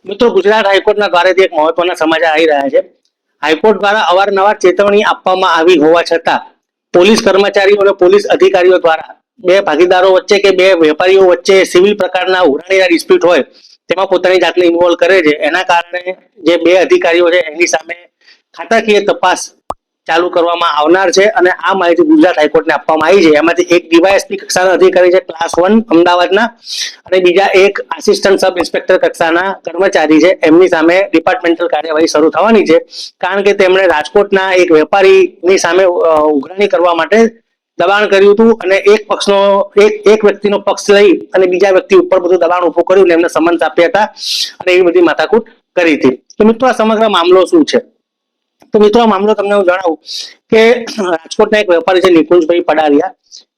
મિત્રો, ગુજરાત હાઈકોર્ટના દ્વારેથી એક મહત્વના સમાચાર આવી રહ્યા છે. હાઈકોર્ટ દ્વારા અવારનવાર ચેતવણી આપવામાં આવી હોવા છતાં પોલીસ કર્મચારીઓ અને પોલીસ અધિકારીઓ દ્વારા બે ભાગીદારો વચ્ચે કે બે વેપારીઓ વચ્ચે સિવિલ પ્રકારના ઉઘરાણીના ડિસ્પ્યુટ હોય તેમાં પોતાની જાતને ઇન્વોલ્વ કરે છે. એના કારણે જે બે અધિકારીઓ છે એની સામે ખાતાકીય તપાસ ચાલુ કરવામાં આવનાર છે અને આ માહિતી ગુજરાત હાઈકોર્ટને આપવામાં આવી છે. એમાંથી એક ડીવાયએસપી કક્ષાના અધિકારી છે ક્લાસ 1 અમદાવાદના, અને બીજા એક આસિસ્ટન્ટ સબ ઇન્સ્પેક્ટર કક્ષાના કર્મચારી છે. એમની સામે ડિપાર્ટમેન્ટલ કાર્યવાહી શરૂ થવાની છે, કારણ કે તેમણે રાજકોટના એક વેપારીની સામે ઉઘરાણી કરવા માટે દબાણ કર્યું હતું અને એક પક્ષનો એક વ્યક્તિનો પક્ષ લઈ અને બીજા વ્યક્તિ ઉપર બધું દબાણ ઉભું કર્યું અને એમને સમન્સ આપ્યા હતા અને એવી બધી માથાકૂટ કરી હતી. તો મિત્રો, આ સમગ્ર મામલો શું છે? તો મિત્રો, આ મામલો તમને હું જણાવું કે રાજકોટના એક વેપારી છે નિકુંજભાઈ પડારિયા,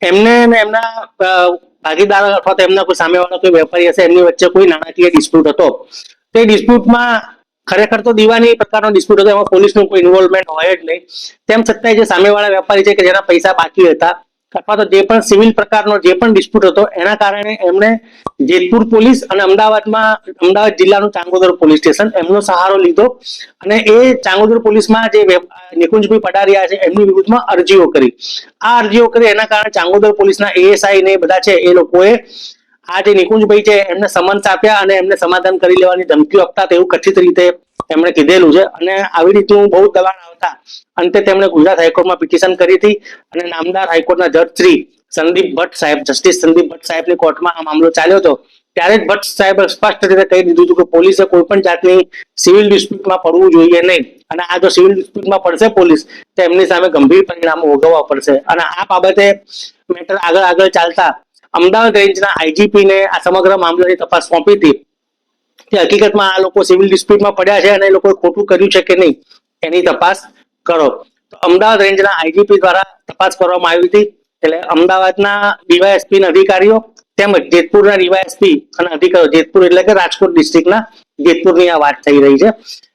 એમને એમના ભાગીદાર અથવા તો એમના કોઈ સામેવાળા કોઈ વેપારી હશે, એમની વચ્ચે કોઈ નાણાકીય ડિસ્પ્યુટ હતો. તે ડિસ્પ્યુટમાં ખરેખર તો દીવાની પ્રકારનો ડિસ્પ્યુટ હતો, એમાં પોલીસનું કોઈ ઇન્વોલ્વમેન્ટ હોય જ નહીં. તેમ છતાંય જે સામેવાળા વેપારી છે કે જેના પૈસા બાકી હતા અથવા તો જે પણ સિવિલ પ્રકારનો જે પણ ડિસ્પ્યુટ હતો એના કારણે એમણે જેતપુર પોલીસ અને અમદાવાદ જિલ્લાનું ચાંગોદર પોલીસ સ્ટેશન એમનો સહારો લીધો અને એ ચાંગોદર પોલીસમાં જે નિકુંજભાઈ પડારિયા છે એમની વિરુદ્ધમાં અરજીઓ કરી. આ અરજીઓ કરી એના કારણે ચાંગોદર પોલીસના એએસઆઈ ને બધા છે એ લોકોએ આ જે નિકુંજભાઈ છે એમને સમન્સ આપ્યા અને એમને સમાધાન કરી લેવાની ધમકીઓ આપતા તેવું કથિત રીતે એમણે કીધેલું છે. અને આવી રીતનું બહુ દબાણ આવતા અંતે તેમણે ગુજરાત હાઈકોર્ટમાં પિટિશન કરી હતી અને નામદાર હાઈકોર્ટના જજ શ્રી સંદીપ ભટ્ટ સાહેબ, જસ્ટિસ સંદીપ ભટ્ટ સાહેબની કોર્ટમાં આ મામલો ચાલ્યો હતો. ત્યારે જ ભટ્ટ સાહેબ સ્પષ્ટ રીતે કહી દીધું હતું કે પોલીસે કોઈ પણ જાતની સિવિલ ડિસ્પ્યુટમાં પડવું જોઈએ નહીં, અને આ જો સિવિલ ડિસ્પ્યુટમાં પડશે પોલીસ તો એમની સામે ગંભીર પરિણામો ભોગવવા પડશે. અને આ બાબતે મેટર આગળ ચાલતા અમદાવાદ રેન્જના આઈજીપી ને આ સમગ્ર મામલાની તપાસ સોંપી હતી કે હકીકતમાં આ લોકો સિવિલ ડિસ્પ્યુટમાં પડ્યા છે અને એ લોકોએ ખોટું કર્યું છે કે નહીં એની તપાસ કરો. તો અમદાવાદ રેન્જના આઈજીપી દ્વારા તપાસ કરવામાં આવી હતી. એટલે અમદાવાદના ડીવાયએસપી ના અધિકારીઓ તેમજ જેતપુરના ડીવાયએસપી અને અધિકારીઓ, જેતપુર એટલે કે રાજકોટ ડિસ્ટ્રિક્ટના જેતપુરની આ વાત થઈ રહી છે,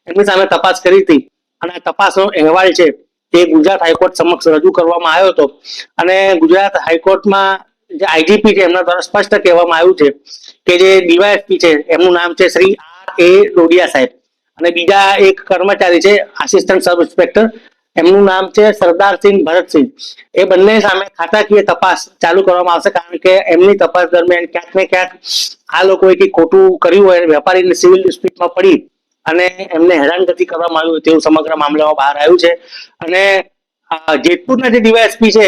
એમની સામે તપાસ કરી હતી અને આ તપાસનો અહેવાલ છે તે ગુજરાત હાઈકોર્ટ સમક્ષ રજૂ કરવામાં આવ્યો હતો. અને ગુજરાત હાઈકોર્ટમાં જે આઈજીપી છે એમના દ્વારા સ્પષ્ટ કહેવામાં આવ્યું છે કે જે ડીવાયએસપી છે એમનું નામ છે શ્રી આર.એ. ડોડિયા સાહેબ, અને બીજા એક કર્મચારી છે આસિસ્ટન્ટ સબ ઇન્સ્પેક્ટર, એમનું નામ છે સરદારસિંહ ભરતસિંહ. એ બંને સામે ખાતાકીય તપાસ ચાલુ કરવામાં આવશે, કારણ કે એમની તપાસ દરમિયાન ક્યાંક ને ક્યાંક આ લોકોએ કંઈક ખોટું કર્યું હોય, વેપારીને સિવિલ ડિસ્પ્યુટમાં પડી અને એમને હેરાનગતિ કરવામાં આવ્યું તેવું સમગ્ર મામલામાં બહાર આવ્યું છે. અને જેતપુરના જે ડીવાયએસપી છે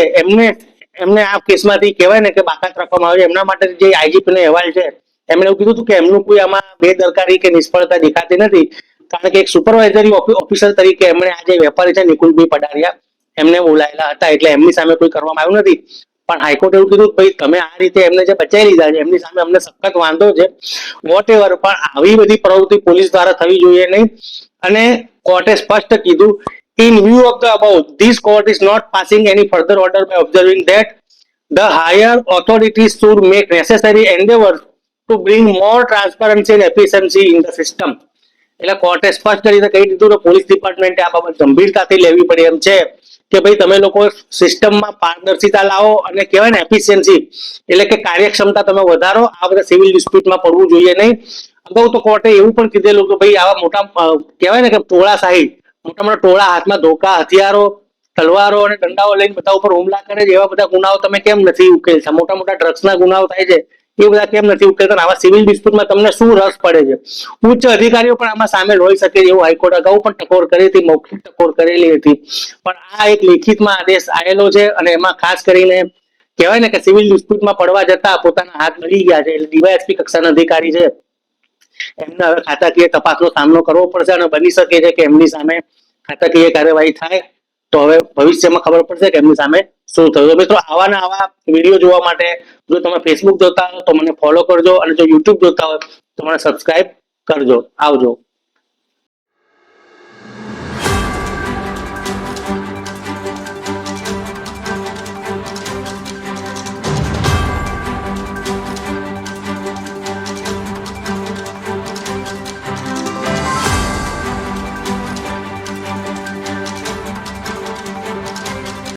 એમને આ કેસમાંથી કહેવાય ને કે બાકાત રાખવામાં આવે છે. એમના માટે જે આઈજીપી નો અહેવાલ છે એમણે એવું કીધું હતું કે એમનું કોઈ આમાં બેદરકારી કે નિષ્ફળતા દેખાતી નથી, કારણ કે એક સુપરવાઇઝરી ઓફિસર તરીકે એમણે આ જે વેપારી છે નિકુંજભાઈ પડારિયા એમને બોલાયેલા હતા, એટલે એમની સામે કોઈ કરવામાં આવ્યું નથી. પણ હાઈકોર્ટે એવું કીધું ભાઈ તમે આ રીતે એમને જે બચાવી લીધા છે એમની સામે અમને સખત વાંધો છે, વોટ એવર, પણ આવી બધી પ્રવૃત્તિ પોલીસ દ્વારા થવી જોઈએ નહીં. અને કોર્ટે સ્પષ્ટ કીધું, in view of the above, this court is not passing any further order by observing that the higher authorities should make necessary endeavors to bring more transparency and efficiency in the system. એટલે કોર્ટે સ્પષ્ટ રીતે કહી દીધું કે police ડિપાર્ટમેન્ટે આ બાબત ગંભીરતાથી લેવી પડે એમ છે કે ભાઈ તમે લોકો સિસ્ટમમાં પારદર્શિતા લાવો અને કહેવાય ને એફિશિયન્સી એટલે કે કાર્યક્ષમતા તમે વધારો, આ બધા સિવિલ ડિસ્પ્યુટમાં પડવું જોઈએ નહીં. અગાઉ તો કોર્ટે એવું પણ કીધેલું કે ભાઈ આવા મોટા કહેવાય ને કે ટોળાશાહી, મોટા મોટા ટોળા હાથમાં ધોકા, હથિયારો, તલવારો અને દંડાઓ લઈને બધા ઉપર હુમલા કરે છે, એવા બધા ગુનાઓ તમે કેમ નથી ઉકેલતા? મોટા મોટા ડ્રગ્સના ગુનાઓ થાય છે એ બધા કેમ નથી ઉકેલતા? આવા સિવિલ ડિસ્પ્યુટમાં તમને શું રસ પડે છે? ઉચ્ચ અધિકારીઓ પણ આમાં સામેલ હોઈ શકે એવું હાઈકોર્ટ અગાઉ પણ ટકોર કરી હતી, મૌખિક ટકોર કરેલી હતી. પણ આ એક લેખિતમાં આદેશ આવેલો છે અને એમાં ખાસ કરીને કહેવાય ને કે સિવિલ ડિસ્પ્યુટમાં પડવા જતા પોતાના હાથ મળી ગયા છે. એટલે ડીવાયએસપી કક્ષાના અધિકારી છે એમને હવે ખાતાકીય તપાસનો સામનો કરવો પડશે અને બની શકે છે કે એમની સામે ખાતાકીય કાર્યવાહી થાય તો હવે ભવિષ્યમાં ખબર પડશે કે એમની સામે શું થયું. મિત્રો, આવા વિડીયો જોવા માટે જો તમે ફેસબુક જોતા હો તો મને ફોલો કરજો, અને જો યુટ્યુબ જોતા હોય તો મને સબસ્ક્રાઇબ કરજો. આવજો.